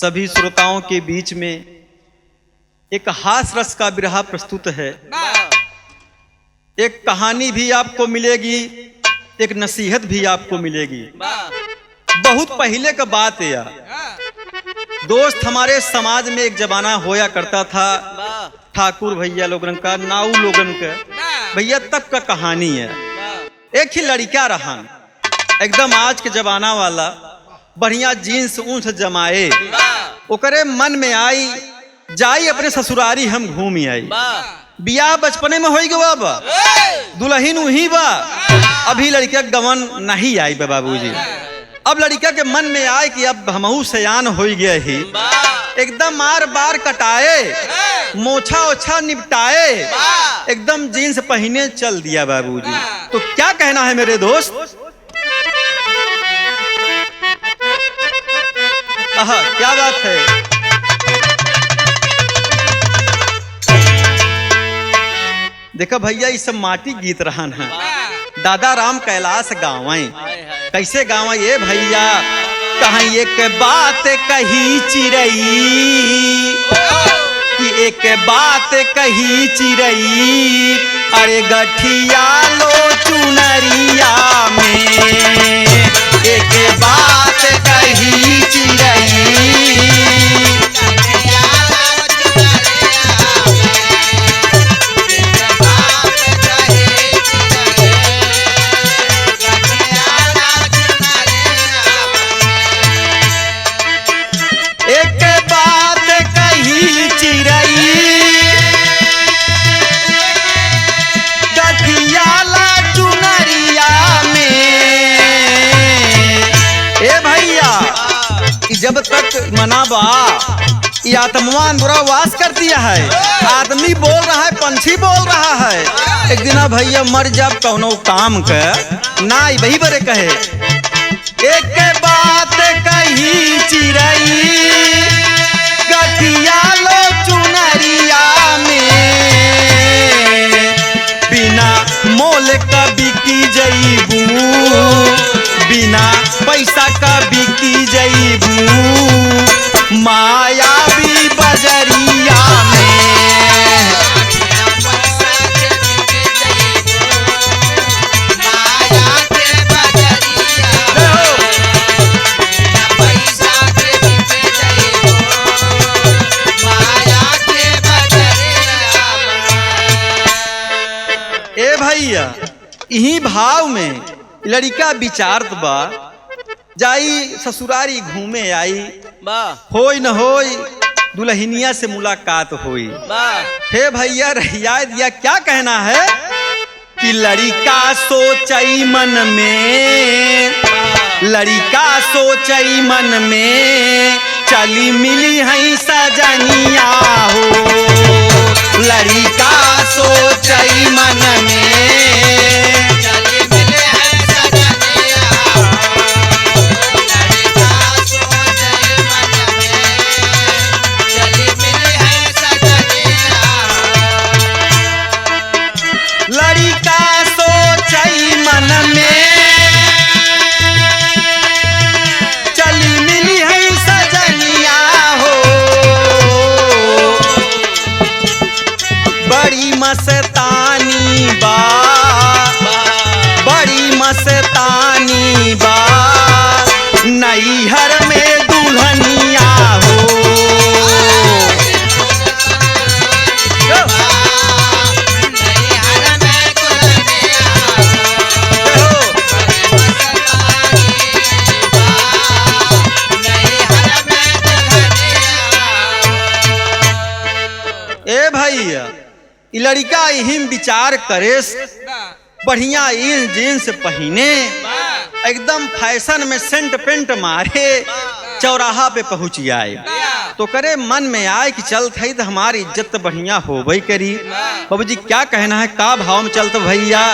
सभी श्रोताओं के बीच में एक हास्य रस का बिरहा प्रस्तुत है। एक कहानी भी आपको मिलेगी, एक नसीहत भी आपको मिलेगी। बहुत पहले का बात है यार दोस्त, हमारे समाज में एक जमाना होया करता था। ठाकुर भैया लोगन का, नाऊ लोगन का भैया तक का कहानी है। एक ही लड़का रहा एकदम आज के जमाना वाला, बढ़िया जीन्स ऊंच जमाए, ओकरे मन में आई जाई अपने ससुरारी हम घूमी आई। बियाह बचपने में होई गवा बा, दुल्हन उही बा, अभी लड़का गवन नहीं आई बा बाबूजी। अब लड़का के मन में आए कि अब हमहू सयान हो गया ही, एकदम मार बार कटाए, मोछा ओछा निपटाए, एकदम जीन्स पहने चल दिया बाबूजी। तो क्या कहना है मेरे दोस्त? क्या बात है। देखो भैया ये सब माटी गीत रहन है, दादा राम कैलाश गाँव कैसे गाँव ये भैया। कहीं एक बात कही चिरई कि एक बात कही चिरई, अरे गठिया लो चुनरिया में, एक बात कही चिरई। जब तक मनाबा ये आत्मा अंदर वास कर दिया है, आदमी बोल रहा है, पंछी बोल रहा है। एक दिन भैया मर जब कौनो काम के ना वही बरे कहे, एक बात कही चिरई गठिया लो चुनरिया में, बिना मोल का बिकी जईबू, बिना पैसा का बिकी जईबू, माया भी बजरिया में। ए भैया यही भाव में लड़का विचारत बा, जाई ससुरारी घूमे आई, होई न होई दुल्हनिया से मुलाकात होई। हे भैया रहिया दिया क्या कहना है कि लड़का सोचई मन में, लड़का सोचई मन में, चली मिली है सजनिया हो, लड़का सोचई मन में। मस्तानी बा, बड़ी मस्तानी बा, नैहर में दुल्हनिया हो। ए भैया लड़का यही विचार करे, बढ़िया जीन्स पहने, एकदम फैशन में सेंट पेंट मारे, चौराहा पे पहुंच आए। तो करे मन में आए कि चल थई तो हमारी इज्जत तो बढ़िया हो भाई करी। बाबू जी क्या कहना है, का भाव में चलते भैया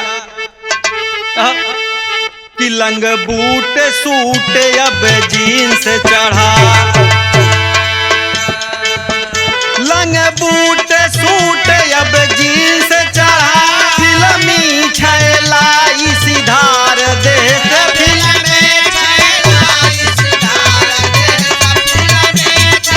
कि लंग बूट सूट अब जीन्स चढ़ा, लंग बूट सूट अब जीन्स चढ़ा, फिल्मी छैला इसी धार देख, फिल्मी छैला इसी धार देख,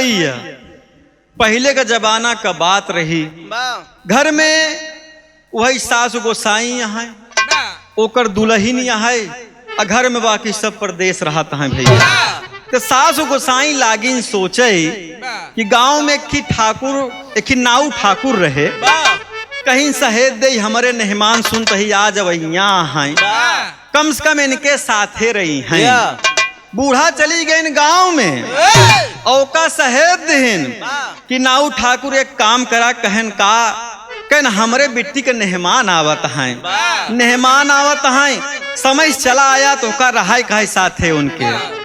भैया पहले का जमाना का बात रही, घर में वही सास गोसाई है, ओकर दुल्हन है, और घर में बाकी सब परदेश रहता है भैया। तो सास गोसाई लागिन सोचे कि गांव में एक नाऊ ठाकुर रहे, कहीं सहेज दे हमारे मेहमान सुनते ही आ जब यहाँ हैं, कम से कम इनके साथे रही हैं। बूढ़ा चली गई गांव में, औका सहेज देन कि नाऊ ठाकुर एक काम करा, कहन हमरे बिट्टी के मेहमान आवत हैं, मेहमान आवत हैं, समय चला आया तो का रहाय कहे साथे उनके।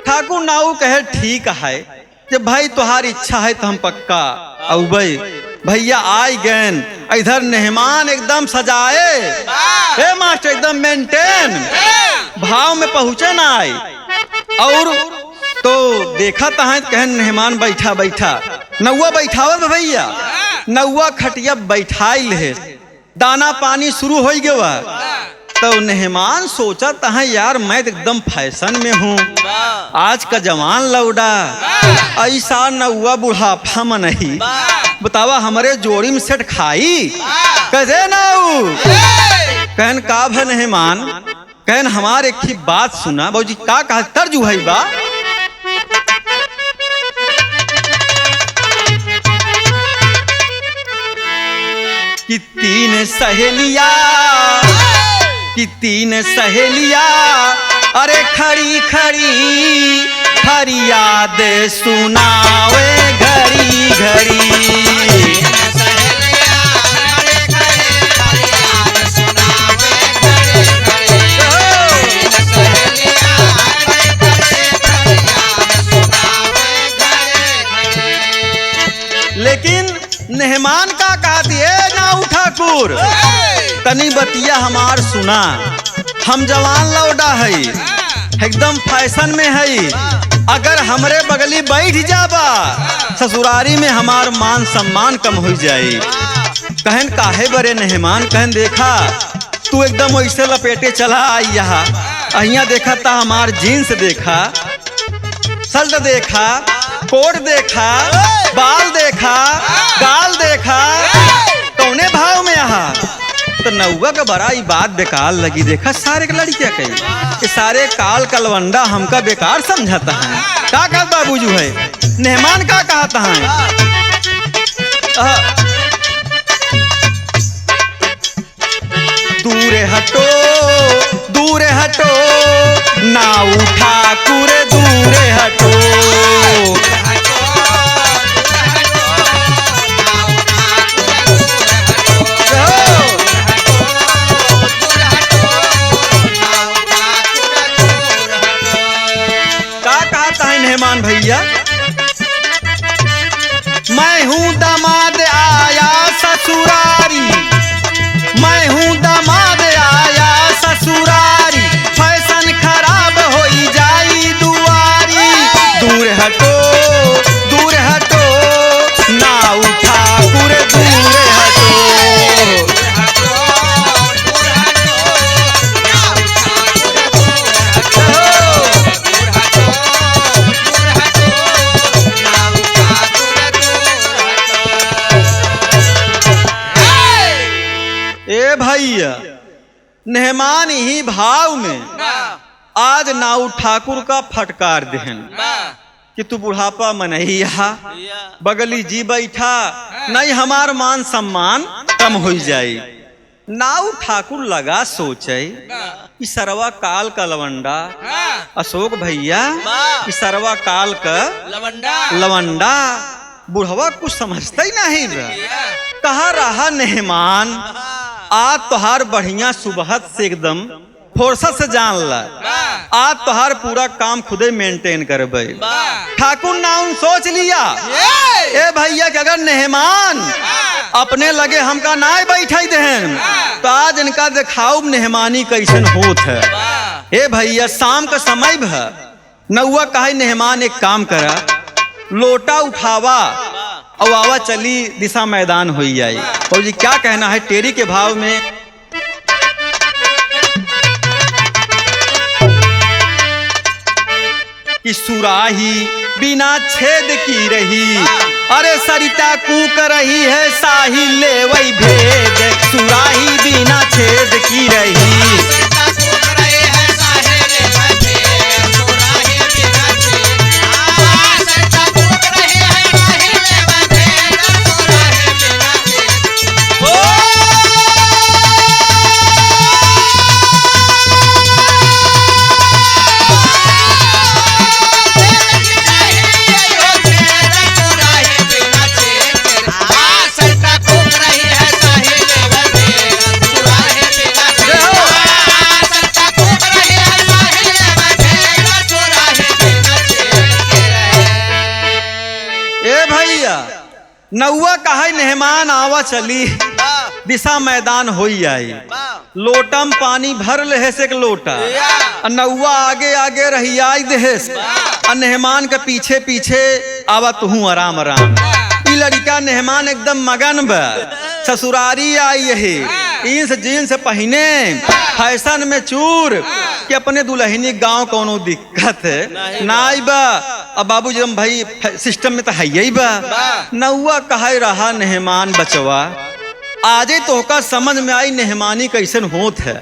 ठाकुर नाऊ कहे ठीक है, जब भाई तुम्हारी इच्छा है तो हम पक्का औबई। भैया आई गैन, इधर मेहमान एकदम सजाए, हे मास्टर एकदम मेंटेन भाव में पहुंचे ना आए, और तो देखा तहाँ कहन मेहमान बैठा बैठा नौवा बैठावत भैया, नौवा खटिया बैठाइल है, दाना पानी शुरू हो गया। तो मेहमान सोचा तहाँ यार मैं एकदम फैशन में हूँ, आज का जवान लौड़ा, ऐसा नौवा बुढ़ापा में नहीं, बतावा हमारे जोड़ी में सेट खाई कैसे नाऊ। कहन का भा मेहमान, कहन हमारे एक ही बात सुना बाबूजी, का कहा तर्जु है बा। कि तीन सहेलिया अरे खड़ी खड़ी फरियाद सुनावे घड़ी घड़ी। लेकिन मेहमान का कहती है नाऊ ठाकुर, तनी बतिया हमार सुना, हम जवान लौटा है, एकदम फैशन में है, अगर हमरे बगली बैठ जाबा ससुरारी में हमार मान सम्मान कम हो जाए। कहन काहे बरे मेहमान, कहन देखा तू एकदम वैसे लपेटे चला आई, यहाँ अहिया देखा था हमार जीन्स देखा, शर्ट देखा, कोट देखा, बाल देखा, गाल देखा, कौने भाव में यहाँ। तो नौवा का बड़ा ही बात बेकार लगी, देखा सारे के लड़कियां कही सारे काल कलवंडा हमका बेकार समझाता है। का कहता बाबूजू है, मेहमान का कहता है, दूर हटो नाऊ ठाकुर दूर हटो। मेहमान भैया, मैं हूँ दामाद आया ससुरारी, मैं हूँ दामाद आया ससुरारी, फैशन खराब हो जाई दुआरी। दूर हटो नाऊ ठाकुर दूर हटो। ए भैया मेहमान ही भाव में आज नाऊ ठाकुर का फटकार देहन कि तू बुढ़ापा में नहीं यहाँ बगली जी बैठा, नहीं हमार मान सम्मान कम हो जाए। नाऊ ठाकुर लगा सोचे कि सरवा काल का लवंडा, अशोक भैया कि सरवा काल का लवंडा, बुढ़वा कुछ समझता ही नहीं कहा रहा मेहमान, आज तोहार बढ़िया सुबहत से एकदम फुर्सत से जान ला, आज तोहार पूरा काम खुदे मेंटेन करबे। ठाकुर नाउन सोच लिया ए भैया कि अगर मेहमान अपने लगे हमका ना बैठाई देहन तो आज इनका दिखाऊ मेहमानी कैसन होत है। ए भैया शाम का समय भा नौवा कहा मेहमान एक काम करा, लोटा उठावा और आवा चली दिशा मैदान हो जाए। और जी क्या कहना है टेरी के भाव में, कि कि सुराही बिना छेद की रही, अरे सरिता कूक रही है साही ले वही भेद, सुराही बिना छेद की रही। नौवा कहे मेहमान आवा चली, दिशा मैदान होई आई, लोटम पानी भर ले से एक लोटा, नौवा आगे आगे रही आई देश, मेहमान के पीछे पीछे आवा तुहू आराम आराम। ई लड़का मेहमान एकदम मगन बा, ससुरारी आई यही जींस जींस पहने फैशन में चूर कि अपने दुल्हनी गांव कोनो दिक्कत नाई बा। अब बाबू जी भाई सिस्टम में तो है यही बा। नौवा कहे रहा मेहमान बचवा, आजे तो का समझ में आई मेहमानी कैसन होत है।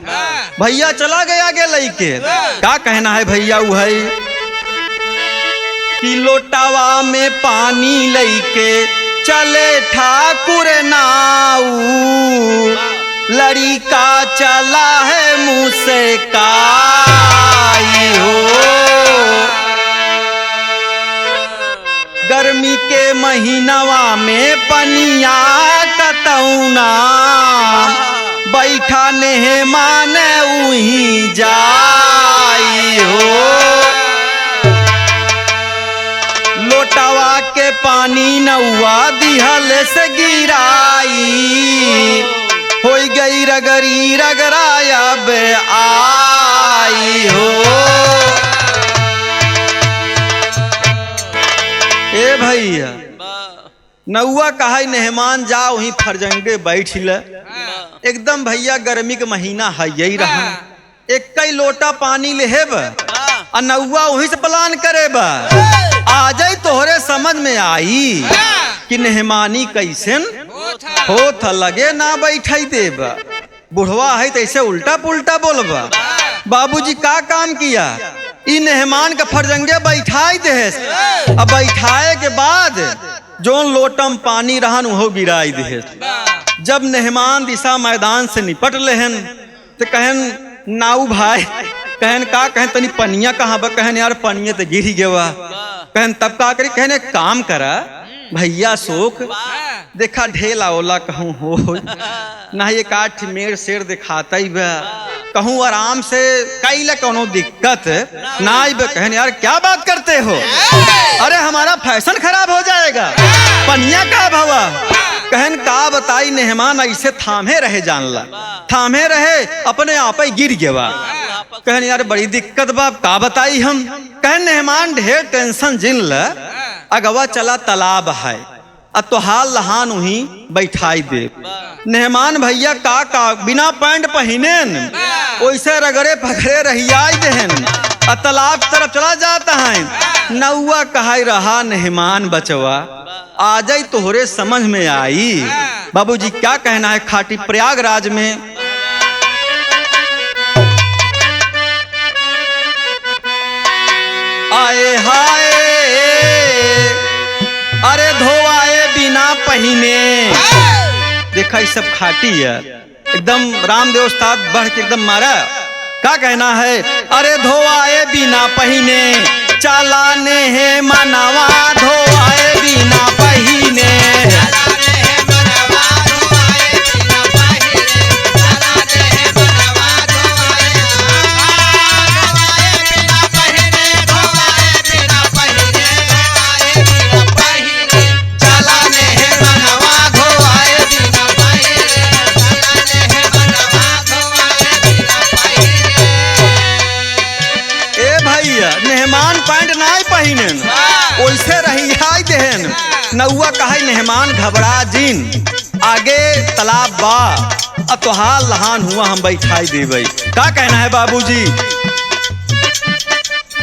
भैया चला गया आगे लईके, क्या कहना है भैया वो है कि लोटावा में पानी लईके चले ठाकुर नाऊ, लड़का चला है मुँह से काई हो। गर्मी के महीनवा में पनिया कतौना, बैठा मेहमान उही जाई हो। लोटावा के पानी नौवा दिहल से गिराई, हो गई रगरी रगराया बे आई हो। ए भैया नौवा कहा मेहमान जा वहीं फरजंगे बैठ ल, एकदम भैया गर्मी के महीना है यही रहा, एक कई लोटा पानी लेब और नौवा वहीं से प्लान करेब। आ जाई तोहरे समझ में आई कि मेहमानी कैसन होत लगे ना बैठाई देब। बुढ़वा है तैसे उल्टा पुल्टा बोलबा। बाबूजी का काम किया, इ मेहमान का फरजंगे बैठाई दे, अब बैठाए के बाद जोन लोटम पानी रहन वो गिराई दे। जब मेहमान दिशा मैदान से निपट लेहन तो कहन नाऊ भाई, कहन का कहन तनी पनिया कहाँ बा, कहन यार पनिया तो गिर गया। कहन तब का करी, कहने काम करा भैया शोक देखा ढेला ओला कहूँ हो ना, ये काठ मेर शेर दिखाता ही बा, कहूँ आराम से कई ला कोनो दिक्कत ना आई बा। कहने यार क्या बात करते हो, अरे हमारा फैशन खराब हो जाएगा, पनिया का भवा। कहन का बताई मेहमान ऐसे थामे रहे, जानला थामे रहे अपने आप ही गिर गया। कहन यार बड़ी दिक्कत बा, का बताई हम। कहन मेहमान ढेर टेंशन जिन ल, अगवा चला तालाब है अब तो हाल लहान वहीं बैठाई दे। मेहमान भैया का बिना पैंट पहनेन वैसे रगड़े पकड़े रहियाई देहन, तालाब तरफ चला जाता है। नौवा कहे रहा मेहमान बचवा, आ जाई तोहरे समझ में आई। बाबूजी क्या कहना है खाटी प्रयागराज में आए हाय, अरे धोआए बिना पहने। देखा सब खाटी है एकदम, रामदेव उस्ताद बढ़ के एकदम मारा। क्या कहना है, अरे धोआए बिना पहने चलाने है मनवा, धोआए बिना पहने। वैसे रही देहन। नौवा कहे मेहमान घबरा जिन, आगे तालाब बा तो हाल लहान हुआ हम बैठाई देवे। का कहना है बाबूजी,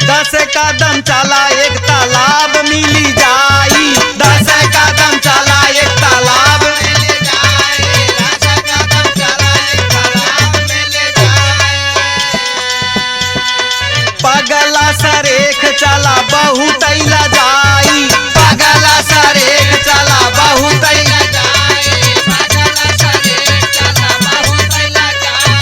10 कदम चला एक तालाब मिली जाई, 10 कदम चला एक तालाब मिल जाए, 10 कदम चला एक तालाब मिल जाए। पगला सरेख चला बहुत अइला जाई, पगला सरेख चला बहुत अइला जाए, पगला सरेख चला बहुत अइला जाए।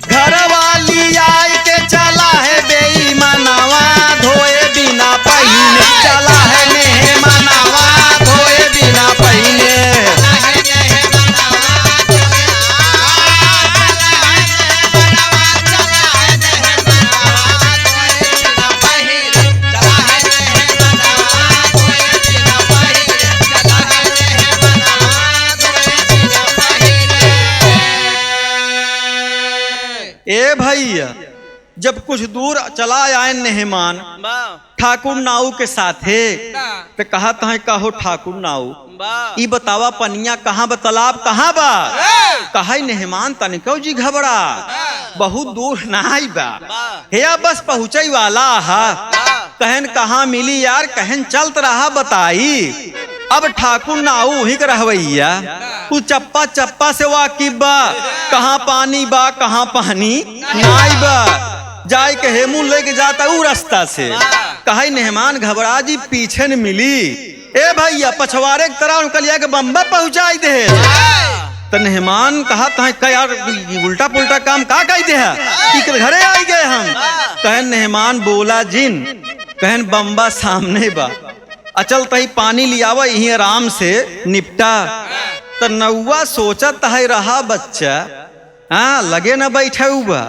घर वाली आई के चला है बेईमानवा धोए बिना पहिने, चला है मेहमानवा धोए बिना पहिने। ए भैया जब कुछ दूर चला आए मेहमान ठाकुर नाऊ के साथे तो कहा तह कहो ठाकुर नाऊ ई बतावा पनिया कहाँ बा, तालाब कहाँ बा? कहा मेहमान तनिको जी घबरा बहुत दूर ना आई बा, हेया बस पहुँचे वाला हा। कहन कहाँ मिली यार, कहन चलत रहा बताई। अब ठाकुर नाऊ वहीं के रहवैया तू चप्पा चप्पा से वाकिफ बा, कहाँ पानी बा कहाँ पानी नाई बा, जाय के हेमू लेके जाता ऊ रास्ता से। कहा मेहमान घबरा जी पीछे न मिली, ए भैया पछवारे की तरह उनका लिया के बम्बा पहुंचाई दे। तो मेहमान कहा तह यार उल्टा पुल्टा काम का कही दे घरे आई गए हम। कहन मेहमान बोला जिन, कहन बम्बा सामने बा, अचल तही पानी लियावा यही आराम से निपटा। तो नौवा सोचत है रहा बच्चा, हाँ लगे न बैठे बा,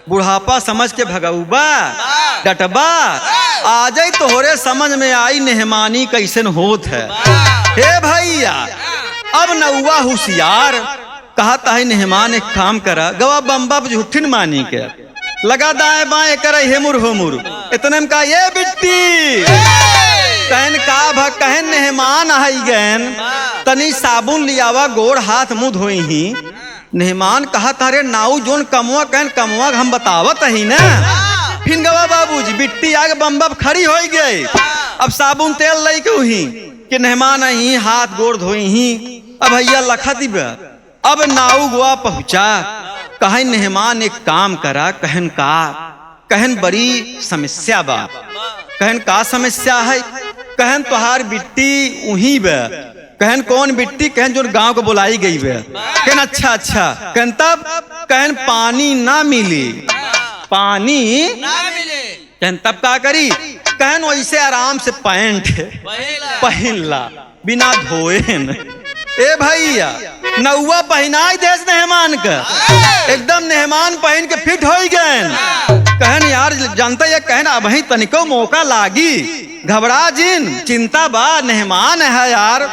बुढ़ापा समझ के भगऊबा डटबा आ जाई तोहरे समझ में आई मेहमानी कैसन होत है। हे भैया अब नौवा होशियार कहता है मेहमान एक काम करा, गवा बम्बा झूठिन मानी के लगा दाएं बाएं करे हेमुर होमुर, इतने में कहा ये बिट्टी कहन का कहन मेहमान आई गैन तनी साबुन लियावा गोड़ हाथ मुंह धोई ही। मेहमान कहा तारे नाऊ जोन कमुआ कहन कमुआ हम बतावत ही ना। फिर गवा बाबूजी बिट्टी आगे बम्बा खड़ी हो गई, अब साबुन तेल लई के ही कि मेहमान आई हाथ गोड़ धोई ही। अब भैया लखा दिबा, अब नाऊ गोवा पहुंचा। कहन मेहमान एक काम करा, कहन का कहन बड़ी समस्या बा। कहन का समस्या है? कहन तुहार बिट्टी उही बा। कहन कौन बिट्टी? कहन जो गांव को बुलाई गई बा। कहन अच्छा अच्छा। कहन तब? कहन पानी ना मिली, पानी ना मिले। कहन तब का करी? कहन वैसे आराम से पैंट पहन ला बिना धोए। ए भैया नौवा पहनाई देश मेहमान का, एकदम मेहमान पहन के फिट हो गए। कहन यार जानते ये कहन अब ही तनिको मौका लागी, घबरा जिन चिंता बा, मेहमान है यार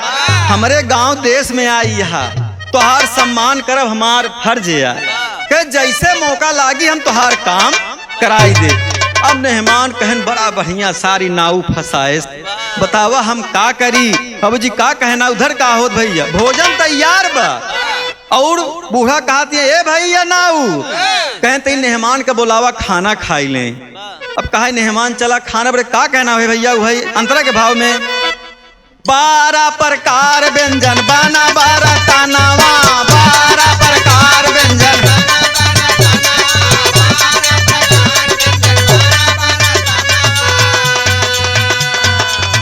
हमारे गांव देश में आई है, तुहार सम्मान करब हमार फर्ज है कि जैसे मौका लागी हम तुहार काम कराई दे। अब मेहमान कहन बड़ा बढ़िया सारी नाव फसाए, बतावा हम का करी? बाबूजी का कहना उधर का होत भैया? भोजन तैयार बा और बूढ़ा कहती है ए भैया नाऊ कहते मेहमान का बुलावा खाना खाई ले। अब कहा मेहमान चला खाना बड़े का कहना है भैया? भाई अंतरा के भाव में 12 प्रकार व्यंजन बना 12 तानावा, 12 प्रकार व्यंजन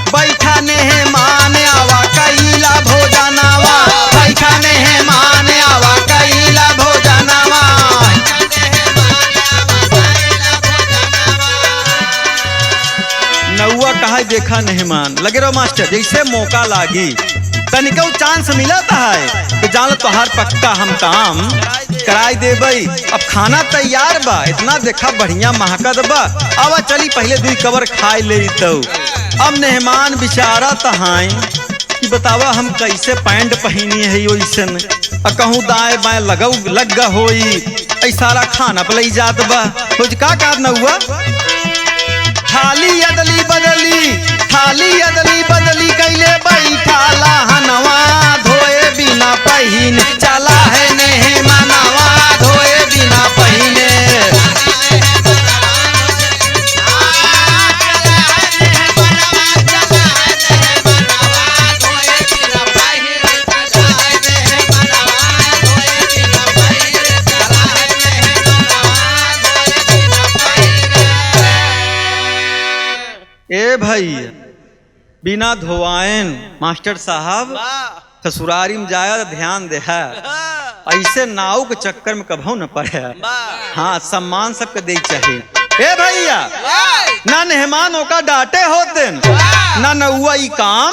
बैठा मेहमान आवा कैला भोजनावा, बैठा मेहमान आवा कैला भोजनावा। नौवा कहा देखा मेहमान लगे रहो मास्टर जैसे मौका लागी तनिको चांस मिला है कि जान तोहार पक्का हम काम कराई देबई। अब खाना तैयार बा, इतना देखा बढ़िया महकत बा, अब चली पहले 2 कवर खाए ले। तो अब मेहमान बेचारा तहाई कि बतावा हम कैसे पैंट पहनी है वैसन, कहूँ दाएं बाएं लग होई ऐसा खाना पलई जात बा। कुछ का नौवा थाली अदली बदली, थाली अदली बदली कैले बैठा लहनवा धोए बिना पहिने, चला है मेहमानवा धोए बिना पहिने। ए भाई बिना धोआइन मास्टर साहब ससुरारी में जाया ध्यान दे है, ऐसे नाव के चक्कर में कभू न पड़े। हाँ, सम्मान सबके दे चाहिए। ए भैया ना मेहमानों का डांटे होते ना नौआ ई काम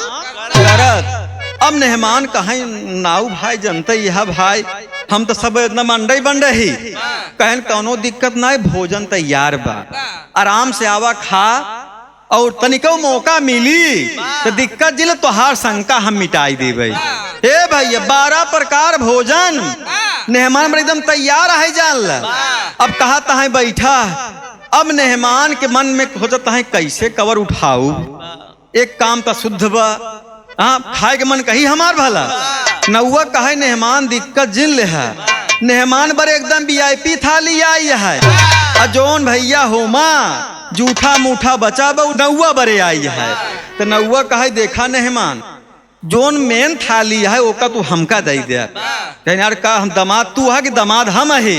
करत। अब मेहमान कहीं नाऊ भाई जनते यह भाई हम तो सब इतना मंडई बन रही कहन कौनो दिक्कत ना, भोजन तैयार बा, आराम से आवा खा और तनिको मौका मिली तो दिक्कत जिले तोहार शंका हम मिटाई देवे। हे भैया 12 प्रकार भोजन मेहमान पर एकदम तैयार है जान ला। अब कहा तहा बैठा, अब मेहमान के मन में हो जाता है कैसे कवर उठाऊ, एक काम तो शुद्ध बा, हाँ खाए के मन कही हमार भला नौआ कहे मेहमान दिक्कत जिन ले है, मेहमान बर एकदम VIP थाली आई है, अजोन भैया होमा जूठा मूठा बचा बा नौआ बरे आई है। तो नौआ कहे देखा मेहमान जोन मेन थाली है ओका तू हमका दे दे। कहन यार का हम दामाद तू है कि दामाद हम है?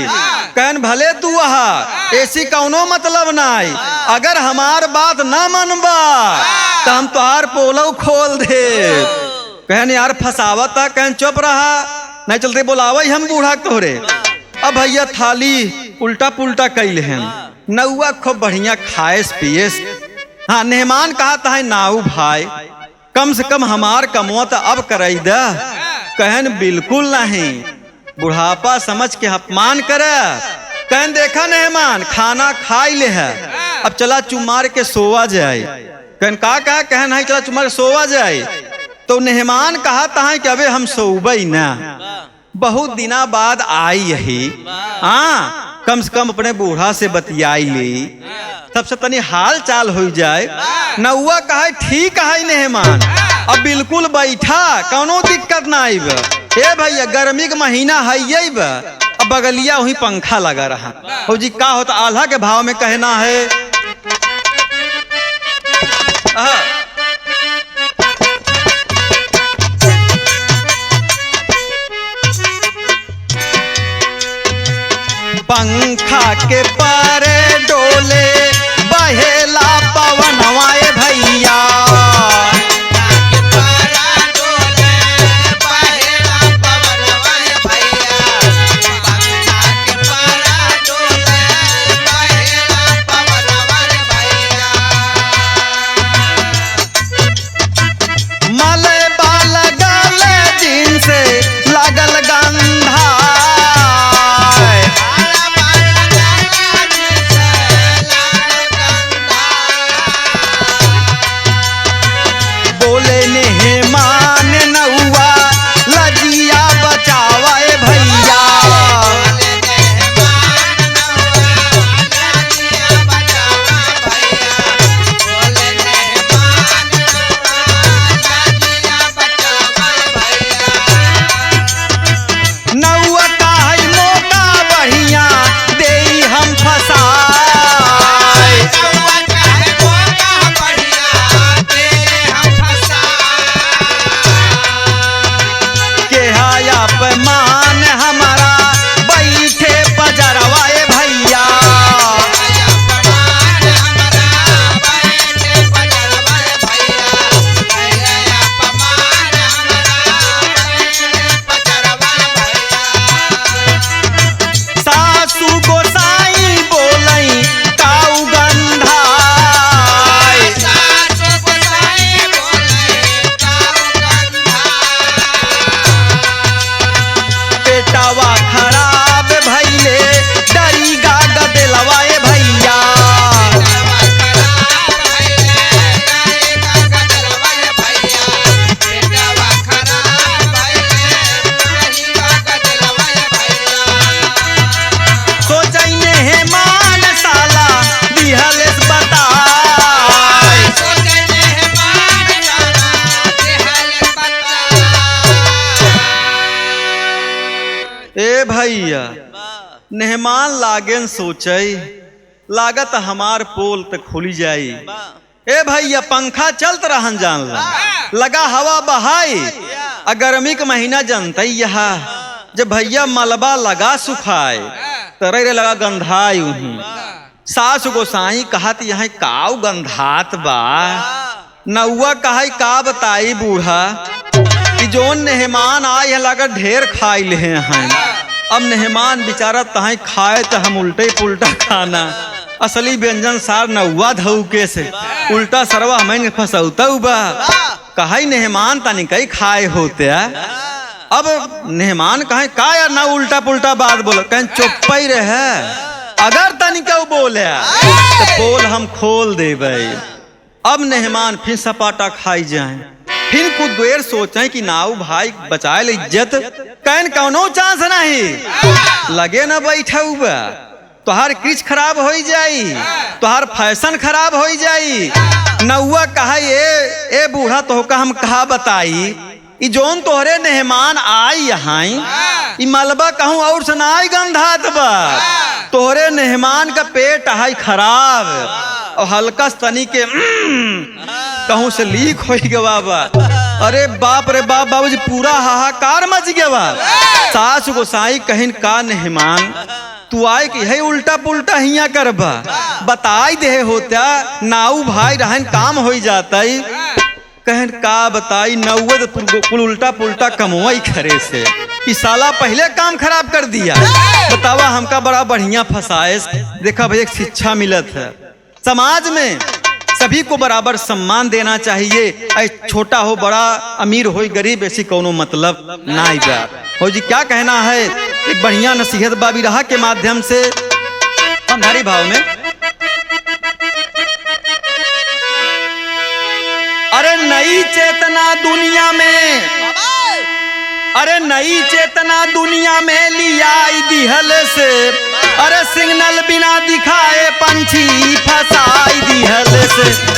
कहन भले तू है, ऐसी कौनो मतलब नहीं, अगर हमार बात ना मनबा तो हम तुहार पोलो खोल दे। कहन यार फसावता, कहन चुप रहा नहीं चलते बोलावा हम बूढ़ा तोहरे। अब भैया थाली उल्टा पुल्टा कैल हैं, नौआ खूब बढ़िया खाएस पियस। हाँ मेहमान कहता है नाऊ भाई कम से कम हमार कमवा तो अब कराई दा। कहन बिल्कुल नहीं, बुढ़ापा समझ के अपमान करे। कहन देखा मेहमान खाना खाई ले है, अब चला चुमार के सोवा जाए। कहन का कहन है चला चुमार सोवा जाए। तो मेहमान कहता है कि अबे हम सोबई ना, बहुत दिना बाद आई यही, हाँ कम से कम अपने बूढ़ा से बतियाई ली, सबसे तनी हाल चाल हो जाए। नौआ कहे ठीक है मेहमान, अब बिल्कुल बैठा कौनो दिक्कत ना आईब। ए भैया गर्मी का महीना है ये, अब बगलिया वही पंखा लगा रहा हो जी। का होता आल्हा के भाव में कहना है, पंखा के पारे डोले बहेला पवन वाए भैया। मले बाल गले जिनसे लागल गंधा, भैया मेहमान लागेन सोचे लागत हमार पोल तक खुली जाई। ए भैया पंखा चलत रहन जान ला, लगा हवा बहाई, गर्मी का महीना जनता यहाँ जब भैया मलबा लगा सुखाए तरे लगा गंधाई उही। सास गोसाई कहत यहाँ काऊ गंधात बा। नौआ कहा का बताई बूढ़ा कि जोन मेहमान आए है लगा ढेर खाई ले हैं। अब मेहमान बेचारा तहाई खाए तो हम उल्टे पुल्टा खाना। असली व्यंजन सार नौआ धौके से उल्टा सरवा हमें फसौता बा। कहा मेहमान तनी कई खाए होते। अब मेहमान कहे का यार ना उल्टा पुल्टा बात बोलो, कहीं चुप ही रहे। अगर तनिका बोले तो बोल हम खोल देवे। अब मेहमान फिर सपाटा खाई जाए। फिर कुछ देर सोचे कि नाऊ भाई बचाए ले इज्जत, कहन कौनो चांस नहीं लगे ना बैठा हुआ। तोहार क्रिच खराब हो जाई, तोहार फैशन खराब हो जाई। नौआ कहा ए बूढ़ा तो का हम कहा बताई ई जोन तोहरे मेहमान आई यहाँ ई मलबा कहूँ और सुनाई गंधात बा। तोहरे मेहमान का पेट है खराब और हल्का तनी के कहूँ से लीक हो गया बा। अरे बाप रे बाप बाबूजी पूरा हाहाकार मच गया बा। सास गोसाई कहिन का मेहमान तू आए कि है उल्टा पुल्टा हिया करबा बताई दे होता नाऊ भाई रहन काम हो जाता। कहन का बताई नौवे कुल उल्टा पुल्टा कमवाई खरे से ई साला पहले काम खराब कर दिया। बतावा हमका बड़ा बढ़िया फसाए। देखा भाई एक शिक्षा मिलत है समाज में सभी को बराबर सम्मान देना चाहिए। छोटा हो बड़ा अमीर हो गरीब ऐसी कोनो मतलब नहीं बा। हो जी क्या कहना है एक बढ़िया नसीहत बाबी रहा के माध्यम से पंधारी भाव में। अरे नई चेतना दुनिया में, अरे नई चेतना दुनिया में लिया दिहल से। अरे सिग्नल बिना दिखाए पंछी फसाई दिहल से।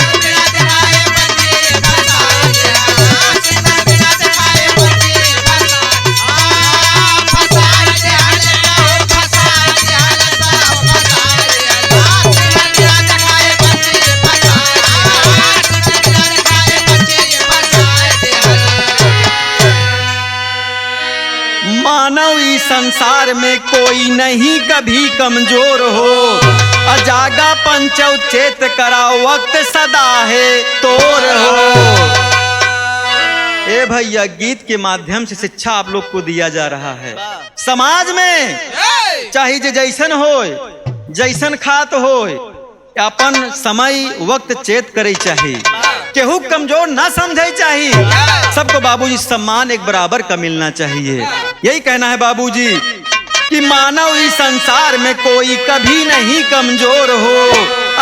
मानव इस संसार में कोई नहीं कभी कमजोर हो। अजागा पंचौ चेत करा वक्त सदा है तोर हो। ए भैया गीत के माध्यम से शिक्षा आप लोग को दिया जा रहा है। समाज में चाहे जैसन हो जैसन खात हो अपन समय वक्त चेत करे चाहिए। केहू कमजोर ना समझे चाहिए। सबको बाबूजी सम्मान एक बराबर का मिलना चाहिए। यही कहना है बाबूजी कि मानव इस संसार में कोई कभी नहीं कमजोर हो।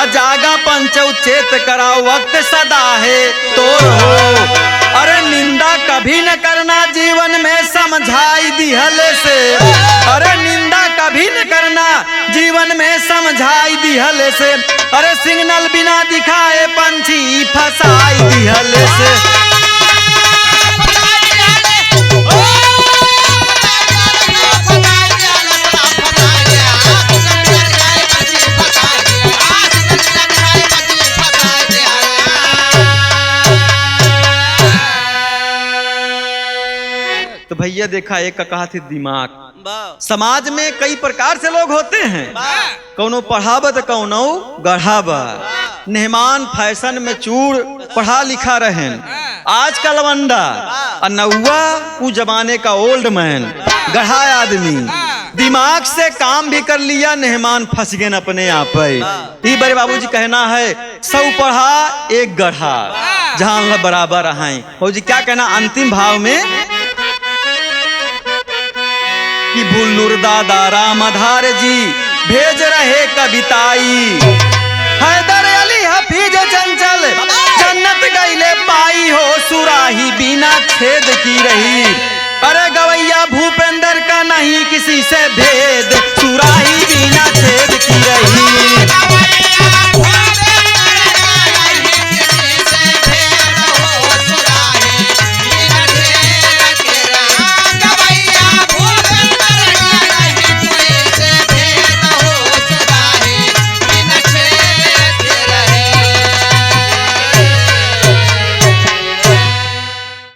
अजागा पंचौ चेत करा वक्त सदा है तोर हो। अरे निंदा कभी न करना जीवन में समझाई दिहल से। अरे निंदा कभी न करना जीवन में समझाई दिहल से। अरे सिग्नल बिना दिखाए पंछी फसाई दिहल से। तो भैया देखा एक का कहा थी दिमाग। समाज में कई प्रकार से लोग होते हैं। कौनो पढ़ावा तो कौनो गढ़ावा। मेहमान फैशन में चूड़ पढ़ा लिखा रहे आज का लवंडा। नौआ उस जमाने का ओल्ड मैन गढ़ा आदमी दिमाग से काम भी कर लिया। मेहमान फंस गए अपने आप ही। बड़े बाबूजी कहना है 100 पढ़ा एक गढ़ा जहां बराबर आए। हो जी क्या कहना अंतिम भाव में कि भुल्लुर दादा रामधार जी भेज रहे कविताई। हैदर अली हफीज चंचल जन्नत गईले पाई हो। सुराही बिना छेद की रही। अरे गवैया भूपेंद्र का नहीं किसी से